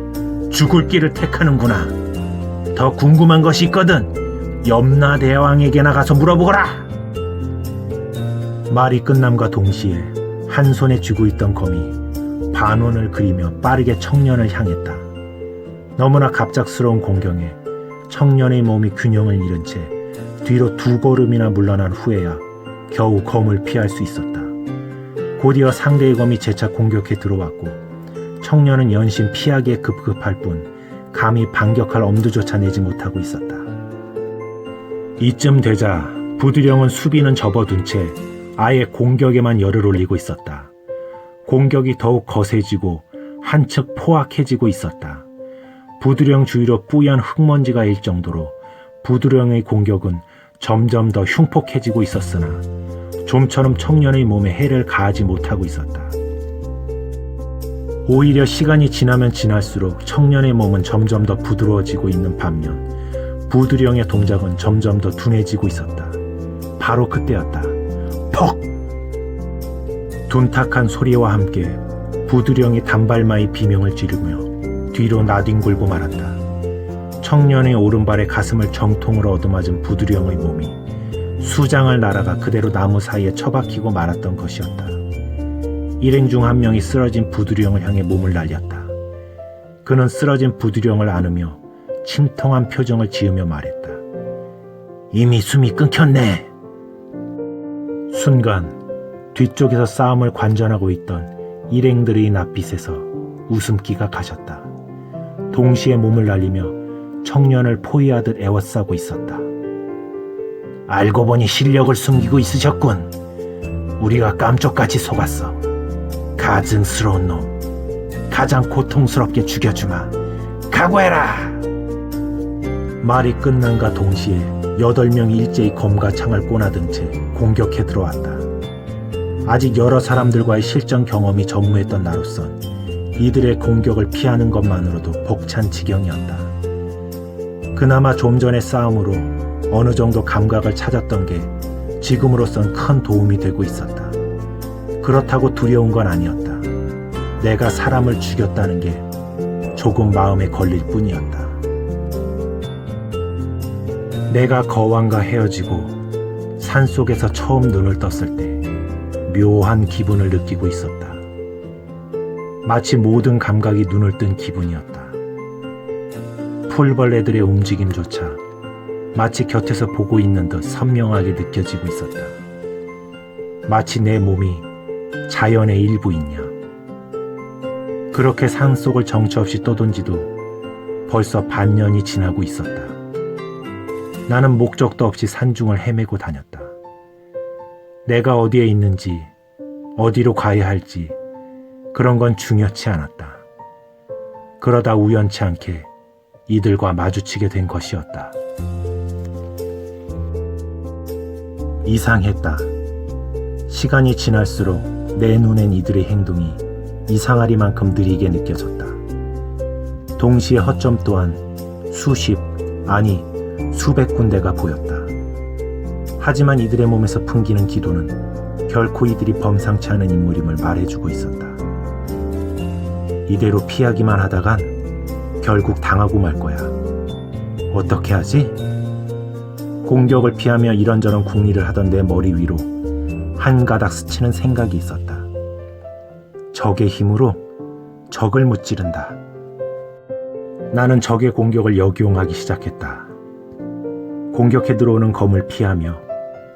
죽을 길을 택하는구나. 더 궁금한 것이 있거든. 염라대왕에게 나가서 물어보거라. 말이 끝남과 동시에 한 손에 쥐고 있던 검이 반원을 그리며 빠르게 청년을 향했다. 너무나 갑작스러운 공경에 청년의 몸이 균형을 잃은 채 뒤로 두 걸음이나 물러난 후에야 겨우 검을 피할 수 있었다. 곧이어 상대의 검이 재차 공격해 들어왔고 청년은 연신 피하기에 급급할 뿐 감히 반격할 엄두조차 내지 못하고 있었다. 이쯤 되자 부두령은 수비는 접어둔 채 아예 공격에만 열을 올리고 있었다. 공격이 더욱 거세지고 한층 포악해지고 있었다. 부두령 주위로 뿌연 흙먼지가 일 정도로 부두령의 공격은 점점 더 흉폭해지고 있었으나 좀처럼 청년의 몸에 해를 가하지 못하고 있었다. 오히려 시간이 지나면 지날수록 청년의 몸은 점점 더 부드러워지고 있는 반면 부두령의 동작은 점점 더 둔해지고 있었다. 바로 그때였다. 퍽! 둔탁한 소리와 함께 부두령이 단발마의 비명을 지르며 뒤로 나뒹굴고 말았다. 청년의 오른발에 가슴을 정통으로 얻어맞은 부두령의 몸이 수장을 날아가 그대로 나무 사이에 처박히고 말았던 것이었다. 일행 중 한 명이 쓰러진 부두령을 향해 몸을 날렸다. 그는 쓰러진 부두령을 안으며 침통한 표정을 지으며 말했다. 이미 숨이 끊겼네. 순간 뒤쪽에서 싸움을 관전하고 있던 일행들의 낯빛에서 웃음기가 가셨다. 동시에 몸을 날리며 청년을 포위하듯 애워싸고 있었다. 알고 보니 실력을 숨기고 있으셨군. 우리가 깜짝같이 속았어. 가증스러운 놈. 가장 고통스럽게 죽여주마. 각오해라. 말이 끝난과 동시에 8명이 일제히 검과 창을 꼬나든 채 공격해 들어왔다. 아직 여러 사람들과의 실전 경험이 전무했던 나로선 이들의 공격을 피하는 것만으로도 벅찬 지경이었다. 그나마 좀 전의 싸움으로 어느 정도 감각을 찾았던 게 지금으로선 큰 도움이 되고 있었다. 그렇다고 두려운 건 아니었다. 내가 사람을 죽였다는 게 조금 마음에 걸릴 뿐이었다. 내가 거왕과 헤어지고 산속에서 처음 눈을 떴을 때 묘한 기분을 느끼고 있었다. 마치 모든 감각이 눈을 뜬 기분이었다. 풀벌레들의 움직임조차 마치 곁에서 보고 있는 듯 선명하게 느껴지고 있었다. 마치 내 몸이 자연의 일부이냐. 그렇게 산속을 정처 없이 떠돈 지도 벌써 반년이 지나고 있었다. 나는 목적도 없이 산중을 헤매고 다녔다. 내가 어디에 있는지, 어디로 가야 할지 그런 건 중요치 않았다. 그러다 우연치 않게 이들과 마주치게 된 것이었다. 이상했다. 시간이 지날수록 내 눈엔 이들의 행동이 이상하리만큼 느리게 느껴졌다. 동시에 허점 또한 수십, 아니 수백 군데가 보였다. 하지만 이들의 몸에서 풍기는 기도는 결코 이들이 범상치 않은 인물임을 말해주고 있었다. 이대로 피하기만 하다간 결국 당하고 말 거야. 어떻게 하지? 공격을 피하며 이런저런 궁리를 하던 내 머리 위로 한 가닥 스치는 생각이 있었다. 적의 힘으로 적을 무찌른다. 나는 적의 공격을 역이용하기 시작했다. 공격해 들어오는 검을 피하며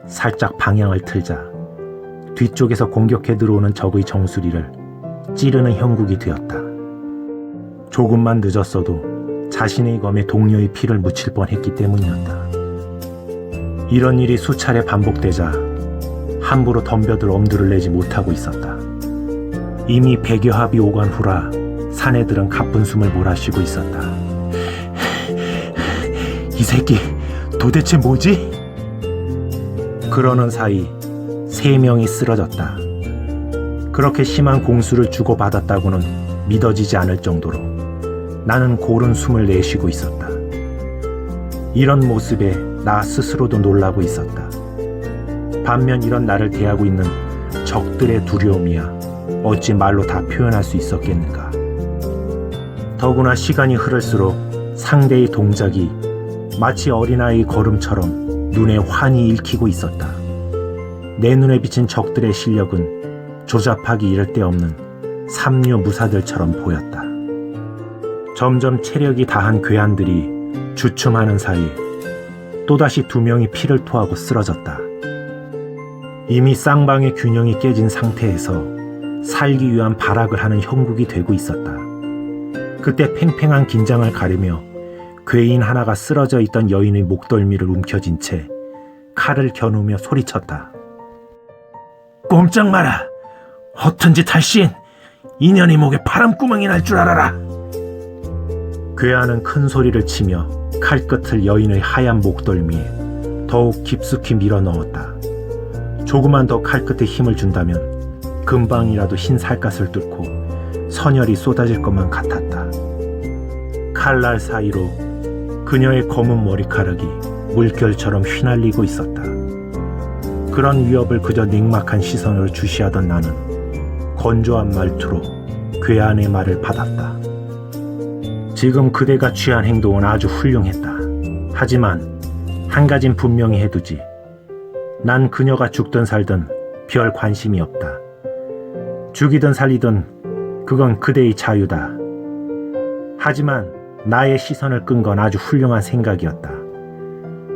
살짝 방향을 틀자 뒤쪽에서 공격해 들어오는 적의 정수리를 찌르는 형국이 되었다. 조금만 늦었어도 자신의 검에 동료의 피를 묻힐 뻔했기 때문이었다. 이런 일이 수차례 반복되자 함부로 덤벼들 엄두를 내지 못하고 있었다. 이미 100여 합이 오간 후라 사내들은 가쁜 숨을 몰아쉬고 있었다. 이 새끼 도대체 뭐지? 그러는 사이 3명이 쓰러졌다. 그렇게 심한 공수를 주고받았다고는 믿어지지 않을 정도로 나는 고른 숨을 내쉬고 있었다. 이런 모습에 나 스스로도 놀라고 있었다. 반면 이런 나를 대하고 있는 적들의 두려움이야 어찌 말로 다 표현할 수 있었겠는가. 더구나 시간이 흐를수록 상대의 동작이 마치 어린아이의 걸음처럼 눈에 환히 읽히고 있었다. 내 눈에 비친 적들의 실력은 조잡하기 이를 데 없는 삼류 무사들처럼 보였다. 점점 체력이 다한 괴한들이 주춤하는 사이 또다시 2명이 피를 토하고 쓰러졌다. 이미 쌍방의 균형이 깨진 상태에서 살기 위한 발악을 하는 형국이 되고 있었다. 그때 팽팽한 긴장을 가르며 괴인 하나가 쓰러져 있던 여인의 목덜미를 움켜쥔 채 칼을 겨누며 소리쳤다. 꼼짝 마라! 허튼 짓 할 시엔 인연의 목에 바람구멍이 날 줄 알아라! 괴한은 큰 소리를 치며 칼끝을 여인의 하얀 목덜미에 더욱 깊숙이 밀어 넣었다. 조금만 더 칼끝에 힘을 준다면 금방이라도 흰 살갗을 뚫고 선혈이 쏟아질 것만 같았다. 칼날 사이로 그녀의 검은 머리카락이 물결처럼 휘날리고 있었다. 그런 위협을 그저 냉막한 시선으로 주시하던 나는 건조한 말투로 괴한의 말을 받았다. 지금 그대가 취한 행동은 아주 훌륭했다. 하지만 한 가진 분명히 해두지. 난 그녀가 죽든 살든 별 관심이 없다. 죽이든 살리든 그건 그대의 자유다. 하지만 나의 시선을 끈 건 아주 훌륭한 생각이었다.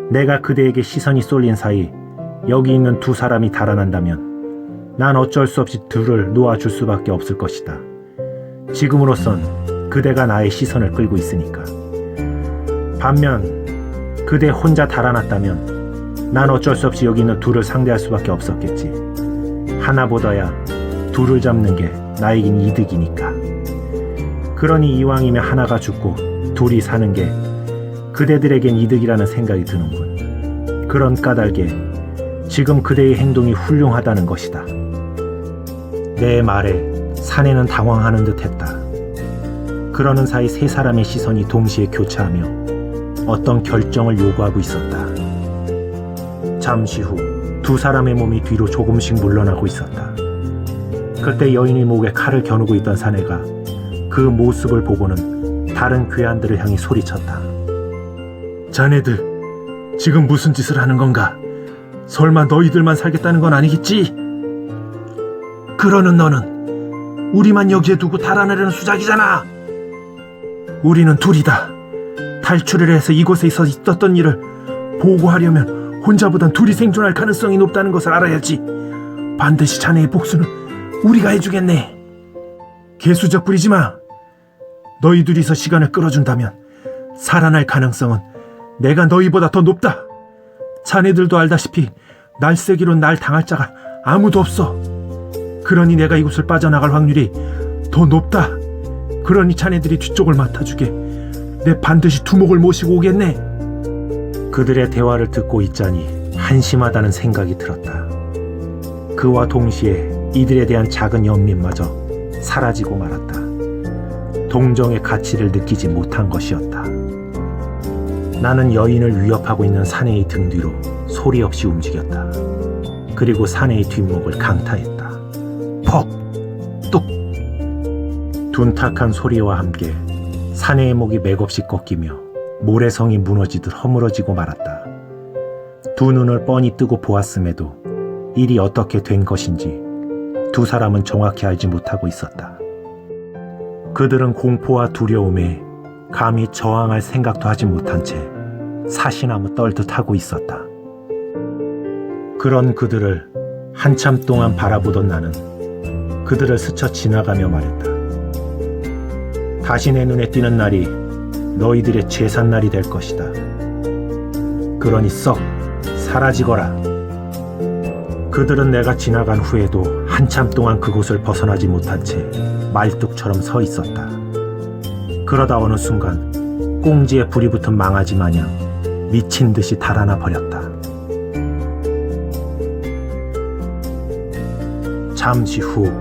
내가 그대에게 시선이 쏠린 사이 여기 있는 2 사람이 달아난다면 난 어쩔 수 없이 둘을 놓아줄 수밖에 없을 것이다. 지금으로선 그대가 나의 시선을 끌고 있으니까. 반면 그대 혼자 달아났다면 난 어쩔 수 없이 여기 있는 둘을 상대할 수밖에 없었겠지. 하나보다야 둘을 잡는 게 나에겐 이득이니까. 그러니 이왕이면 하나가 죽고 둘이 사는 게 그대들에겐 이득이라는 생각이 드는군. 그런 까닭에 지금 그대의 행동이 훌륭하다는 것이다. 내 말에 사내는 당황하는 듯 했다. 그러는 사이 세 사람의 시선이 동시에 교차하며 어떤 결정을 요구하고 있었다. 잠시 후 두 사람의 몸이 뒤로 조금씩 물러나고 있었다. 그때 여인의 목에 칼을 겨누고 있던 사내가 그 모습을 보고는 다른 괴한들을 향해 소리쳤다. 자네들 지금 무슨 짓을 하는 건가? 설마 너희들만 살겠다는 건 아니겠지? 그러는 너는 우리만 여기에 두고 달아나려는 수작이잖아. 우리는 둘이다. 탈출을 해서 이곳에 있었던 일을 보고하려면 혼자보단 둘이 생존할 가능성이 높다는 것을 알아야지. 반드시 자네의 복수는 우리가 해주겠네. 개수작 부리지 마. 너희 둘이서 시간을 끌어준다면 살아날 가능성은 내가 너희보다 더 높다. 자네들도 알다시피 날쌔기로 날 당할 자가 아무도 없어. 그러니 내가 이곳을 빠져나갈 확률이 더 높다. 그러니 자네들이 뒤쪽을 맡아주게. 내 반드시 두목을 모시고 오겠네. 그들의 대화를 듣고 있자니 한심하다는 생각이 들었다. 그와 동시에 이들에 대한 작은 연민마저 사라지고 말았다. 동정의 가치를 느끼지 못한 것이었다. 나는 여인을 위협하고 있는 사내의 등 뒤로 소리 없이 움직였다. 그리고 사내의 뒷목을 강타했다. 퍽! 뚝! 둔탁한 소리와 함께 사내의 목이 맥없이 꺾이며 모래성이 무너지듯 허물어지고 말았다. 두 눈을 뻔히 뜨고 보았음에도 일이 어떻게 된 것인지 두 사람은 정확히 알지 못하고 있었다. 그들은 공포와 두려움에 감히 저항할 생각도 하지 못한 채 사시나무 떨듯 하고 있었다. 그런 그들을 한참 동안 바라보던 나는 그들을 스쳐 지나가며 말했다. 다시 내 눈에 띄는 날이 너희들의 제삿날이 될 것이다. 그러니 썩 사라지거라. 그들은 내가 지나간 후에도 한참 동안 그곳을 벗어나지 못한 채 말뚝처럼 서 있었다. 그러다 어느 순간 꽁지에 불이 붙은 망아지 마냥 미친 듯이 달아나 버렸다. 잠시 후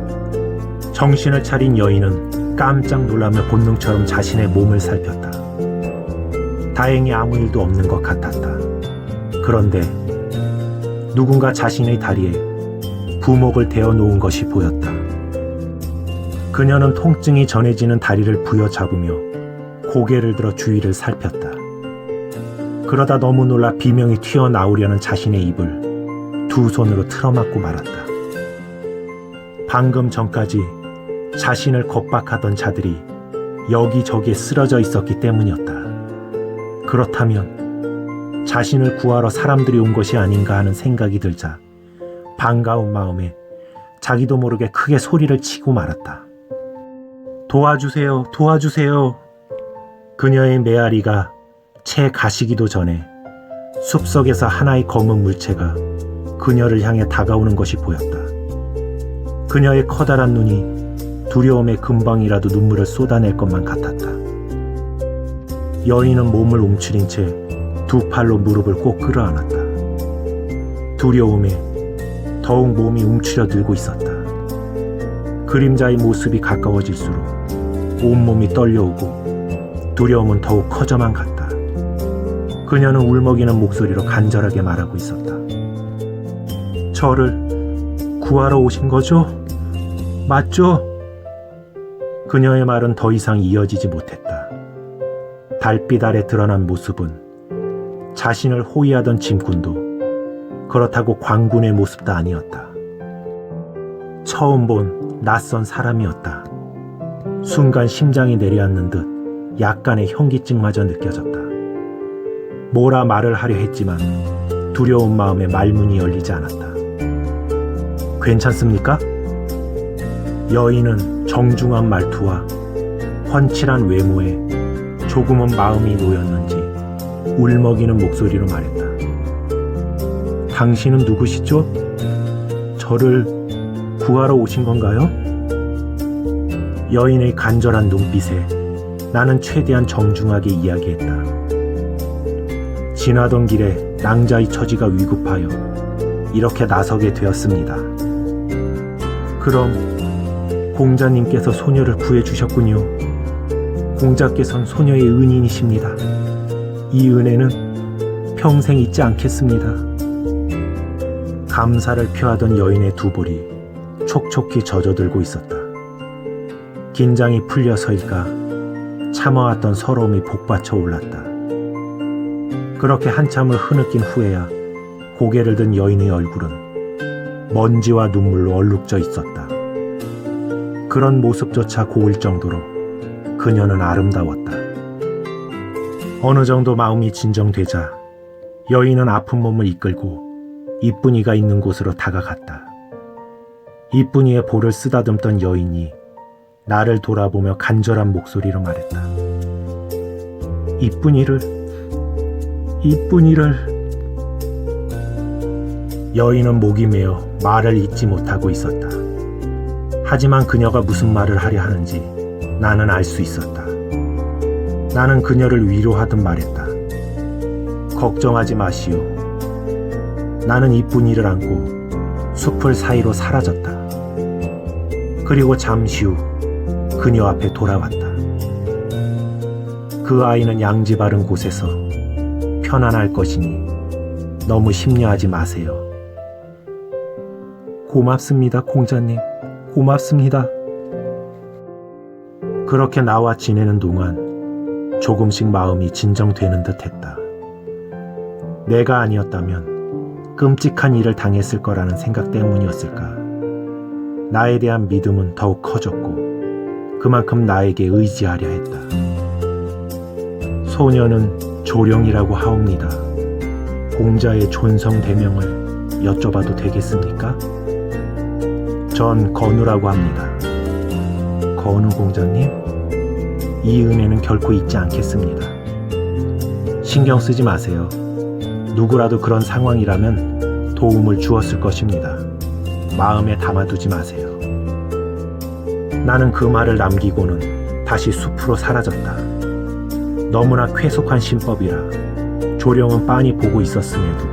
정신을 차린 여인은 깜짝 놀라며 본능처럼 자신의 몸을 살폈다. 다행히 아무 일도 없는 것 같았다. 그런데 누군가 자신의 다리에 부목을 대어 놓은 것이 보였다. 그녀는 통증이 전해지는 다리를 부여잡으며 고개를 들어 주위를 살폈다. 그러다 너무 놀라 비명이 튀어나오려는 자신의 입을 두 손으로 틀어막고 말았다. 방금 전까지 자신을 겁박하던 자들이 여기저기에 쓰러져 있었기 때문이었다. 그렇다면 자신을 구하러 사람들이 온 것이 아닌가 하는 생각이 들자 반가운 마음에 자기도 모르게 크게 소리를 치고 말았다. 도와주세요, 도와주세요. 그녀의 메아리가 채 가시기도 전에 숲속에서 하나의 검은 물체가 그녀를 향해 다가오는 것이 보였다. 그녀의 커다란 눈이 두려움에 금방이라도 눈물을 쏟아낼 것만 같았다. 여인은 몸을 움츠린 채 두 팔로 무릎을 꼭 끌어안았다. 두려움에 더욱 몸이 움츠려들고 있었다. 그림자의 모습이 가까워질수록 온몸이 떨려오고 두려움은 더욱 커져만 갔다. 그녀는 울먹이는 목소리로 간절하게 말하고 있었다. 저를 구하러 오신 거죠? 맞죠? 그녀의 말은 더 이상 이어지지 못했다. 달빛 아래 드러난 모습은 자신을 호위하던 짐꾼도 그렇다고 광군의 모습도 아니었다. 처음 본 낯선 사람이었다. 순간 심장이 내려앉는 듯 약간의 현기증마저 느껴졌다. 뭐라 말을 하려 했지만 두려운 마음에 말문이 열리지 않았다. 괜찮습니까? 여인은 정중한 말투와 훤칠한 외모에 조금은 마음이 놓였는지 울먹이는 목소리로 말했다. 당신은 누구시죠? 저를 구하러 오신 건가요? 여인의 간절한 눈빛에 나는 최대한 정중하게 이야기했다. 지나던 길에 낭자의 처지가 위급하여 이렇게 나서게 되었습니다. 그럼 공자님께서 소녀를 구해주셨군요. 공자께서는 소녀의 은인이십니다. 이 은혜는 평생 잊지 않겠습니다. 감사를 표하던 여인의 두 볼이 촉촉히 젖어들고 있었다. 긴장이 풀려서일까 참아왔던 서러움이 복받쳐 올랐다. 그렇게 한참을 흐느낀 후에야 고개를 든 여인의 얼굴은 먼지와 눈물로 얼룩져 있었다. 그런 모습조차 고울 정도로 그녀는 아름다웠다. 어느 정도 마음이 진정되자 여인은 아픈 몸을 이끌고 이쁜이가 있는 곳으로 다가갔다. 이쁜이의 볼을 쓰다듬던 여인이 나를 돌아보며 간절한 목소리로 말했다. 이쁜이를 여인은 목이 메어 말을 잇지 못하고 있었다. 하지만 그녀가 무슨 말을 하려 하는지 나는 알 수 있었다. 나는 그녀를 위로하듯 말했다. 걱정하지 마시오. 나는 이쁜이를 안고 숲을 사이로 사라졌다. 그리고 잠시 후 그녀 앞에 돌아왔다. 그 아이는 양지 바른 곳에서 편안할 것이니 너무 심려하지 마세요. 고맙습니다, 공자님. 고맙습니다. 그렇게 나와 지내는 동안 조금씩 마음이 진정되는 듯 했다. 내가 아니었다면 끔찍한 일을 당했을 거라는 생각 때문이었을까. 나에 대한 믿음은 더욱 커졌고 그만큼 나에게 의지하려 했다. 소녀는 조령이라고 하옵니다. 공자의 존성 대명을 여쭤봐도 되겠습니까? 전 건우라고 합니다. 건우 공자님, 이 은혜는 결코 잊지 않겠습니다. 신경 쓰지 마세요. 누구라도 그런 상황이라면 도움을 주었을 것입니다. 마음에 담아두지 마세요. 나는 그 말을 남기고는 다시 숲으로 사라졌다. 너무나 쾌속한 신법이라 조령은 빤히 보고 있었음에도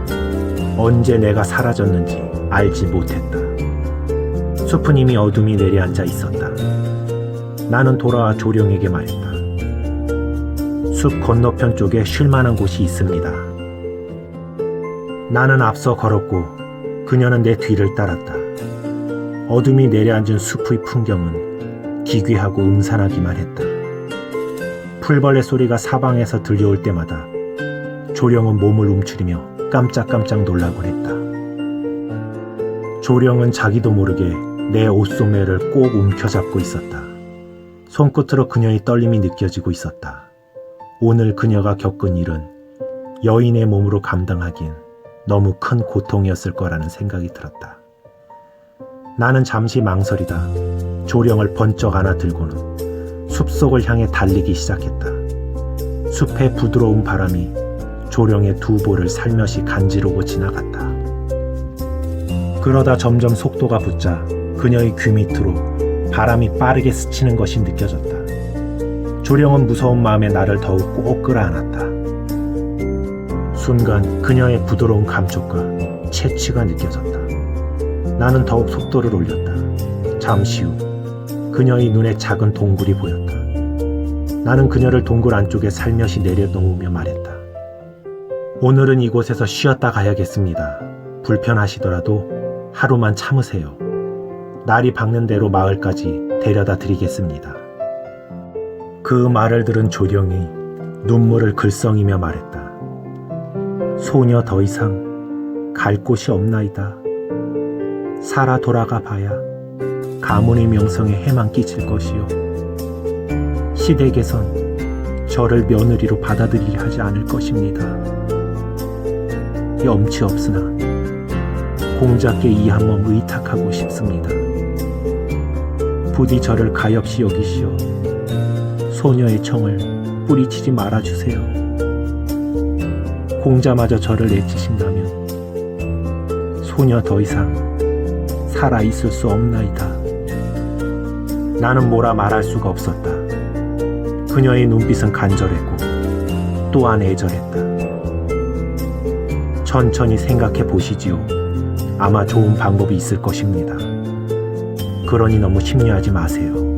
언제 내가 사라졌는지 알지 못했다. 숲은 이미 어둠이 내려앉아 있었다. 나는 돌아와 조령에게 말했다. 숲 건너편 쪽에 쉴 만한 곳이 있습니다. 나는 앞서 걸었고 그녀는 내 뒤를 따랐다. 어둠이 내려앉은 숲의 풍경은 기괴하고 음산하기만 했다. 풀벌레 소리가 사방에서 들려올 때마다 조령은 몸을 움츠리며 깜짝깜짝 놀라곤 했다. 조령은 자기도 모르게 내 옷소매를 꼭 움켜잡고 있었다. 손끝으로 그녀의 떨림이 느껴지고 있었다. 오늘 그녀가 겪은 일은 여인의 몸으로 감당하기엔 너무 큰 고통이었을 거라는 생각이 들었다. 나는 잠시 망설이다 조령을 번쩍 안아 들고는 숲속을 향해 달리기 시작했다. 숲의 부드러운 바람이 조령의 두 볼을 살며시 간지르고 지나갔다. 그러다 점점 속도가 붙자 그녀의 귀 밑으로 바람이 빠르게 스치는 것이 느껴졌다. 조령은 무서운 마음에 나를 더욱 꼭 끌어안았다. 순간 그녀의 부드러운 감촉과 채취가 느껴졌다. 나는 더욱 속도를 올렸다. 잠시 후 그녀의 눈에 작은 동굴이 보였다. 나는 그녀를 동굴 안쪽에 살며시 내려놓으며 말했다. 오늘은 이곳에서 쉬었다 가야겠습니다. 불편하시더라도 하루만 참으세요. 날이 밝는 대로 마을까지 데려다 드리겠습니다. 그 말을 들은 조령이 눈물을 글썽이며 말했다. 소녀 더 이상 갈 곳이 없나이다. 살아 돌아가 봐야 가문의 명성에 해만 끼칠 것이요. 시댁에선 저를 며느리로 받아들이려 하지 않을 것입니다. 염치 없으나 공자께 이 한 몸 의탁하고 싶습니다. 부디 저를 가엾이 여기시어 소녀의 청을 뿌리치지 말아주세요. 공자마저 저를 내치신다면 소녀 더 이상 살아있을 수 없나이다. 나는 뭐라 말할 수가 없었다. 그녀의 눈빛은 간절했고 또한 애절했다. 천천히 생각해 보시지요. 아마 좋은 방법이 있을 것입니다. 그러니 너무 심려하지 마세요.